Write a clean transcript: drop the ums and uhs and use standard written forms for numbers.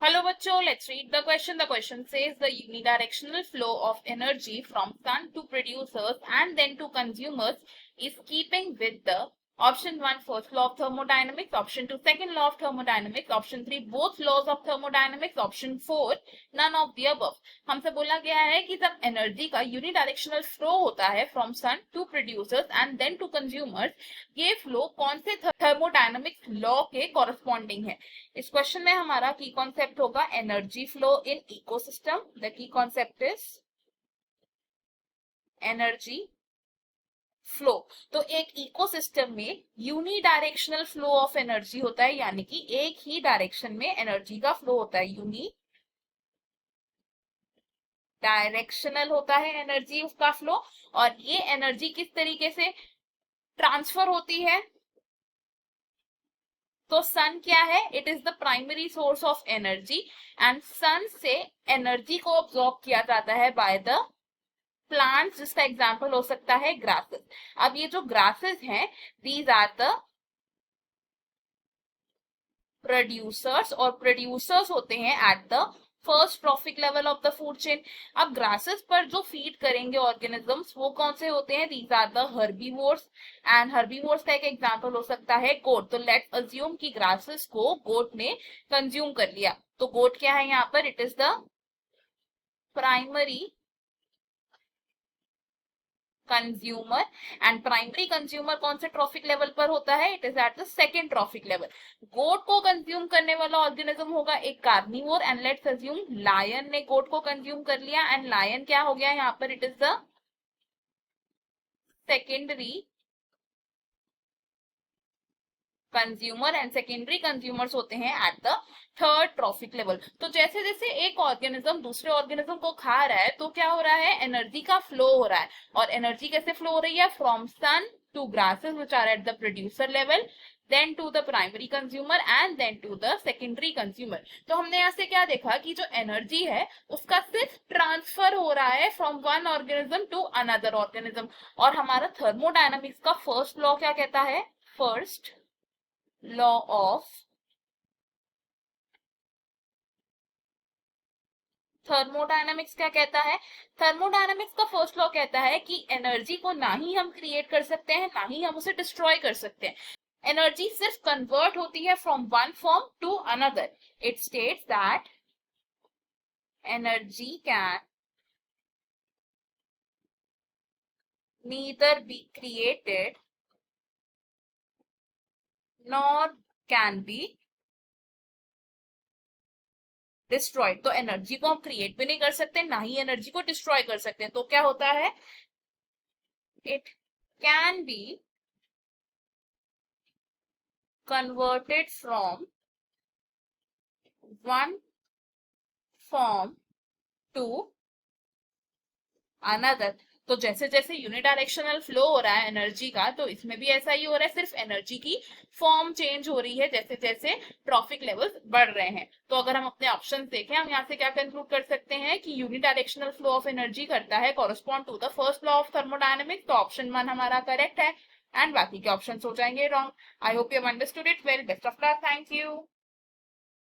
Hello bachcho, let's read the question. The question says the unidirectional flow of energy from sun to producers and then to consumers is keeping with the option 1 first law of thermodynamics, option 2 second law of thermodynamics, option 3 both laws of thermodynamics, option 4 none of the above. हमसे बोला गया है कि जब energy का unidirectional flow होता है from sun to producers and then to consumers, ये फ्लो कौन से थर्मोडायनामिक्स लॉ के कॉरस्पॉन्डिंग है। इस क्वेश्चन में हमारा की कॉन्सेप्ट होगा energy flow in ecosystem. The key concept is energy flow. तो एक इकोसिस्टम में यूनिडायरेक्शनल फ्लो ऑफ एनर्जी होता है, यानी कि एक ही डायरेक्शन में एनर्जी का फ्लो होता है। यूनि डायरेक्शनल होता है एनर्जी उसका फ्लो, और ये एनर्जी किस तरीके से ट्रांसफर होती है। तो सन क्या है, it is the primary source of energy and sun से एनर्जी को ऑब्जॉर्ब किया जाता है बाय द प्लांट्स, जिसका एग्जाम्पल हो सकता है ग्रासेस। अब ये जो ग्रासेस हैं, दीज आर द प्रोड्यूसर्स, और प्रोड्यूसर्स होते हैं at the first trophic level of the food chain. अब ग्रासेस पर जो फीड करेंगे ऑर्गेनिजम्स, वो कौन से होते हैं, these are the herbivores. And herbivores का एक एग्जांपल हो सकता है गोट। तो लेट्स अज्यूम कि ग्रासेस को गोट ने कंज्यूम कर लिया। तो गोट क्या है यहाँ पर, it is the primary consumer. And primary consumer कौन से ट्रॉफिक लेवल पर होता है, it is at the second trophic level. Goat को कंज्यूम करने वाला ऑर्गेनिज्म होगा एक carnivore, and let's assume lion ने गोट को कंज्यूम कर लिया, एंड लायन क्या हो गया यहाँ पर, it is the secondary consumer. And secondary consumers होते हैं at the third trophic level. तो जैसे जैसे एक ऑर्गेनिज्म दूसरे ऑर्गेनिज्म को खा रहा है, तो क्या हो रहा है, एनर्जी का फ्लो हो रहा है। और एनर्जी कैसे फ्लो हो रही है, from sun to grasses which are at the producer level, then to the primary consumer and then to the secondary consumer। तो हमने यहाँ से क्या देखा कि जो एनर्जी है उसका सिर्फ ट्रांसफर हो रहा है from one organism to another organism. और हमारा थर्मोडायनामिक्स का फर्स्ट लॉ क्या कहता है, फर्स्ट लॉ ऑफ थर्मोडायनामिक्स क्या कहता है, थर्मोडायनामिक्स का फर्स्ट लॉ कहता है कि एनर्जी को ना ही हम क्रिएट कर सकते हैं, ना ही हम उसे डिस्ट्रॉय कर सकते हैं। एनर्जी सिर्फ कन्वर्ट होती है from one form to another. It states that energy can neither be created nor can be destroyed. तो एनर्जी को हम क्रिएट भी नहीं कर सकते, ना ही एनर्जी को डिस्ट्रॉय कर सकते हैं। तो क्या होता है, it can be converted from one form to another. तो जैसे जैसे यूनिडायरेक्शनल फ्लो हो रहा है एनर्जी का, तो इसमें भी ऐसा ही हो रहा है, सिर्फ एनर्जी की फॉर्म चेंज हो रही है जैसे जैसे ट्रॉफिक लेवल्स बढ़ रहे हैं। तो अगर हम अपने ऑप्शन देखें, हम यहाँ से क्या कंक्लूड कर सकते हैं कि यूनिडायरेक्शनल फ्लो ऑफ एनर्जी करता है correspond to the first law of thermodynamics. तो ऑप्शन 1 हमारा करेक्ट है एंड बाकी के ऑप्शन हो जाएंगे wrong. I hope you have understood it well. Best of luck, thank you.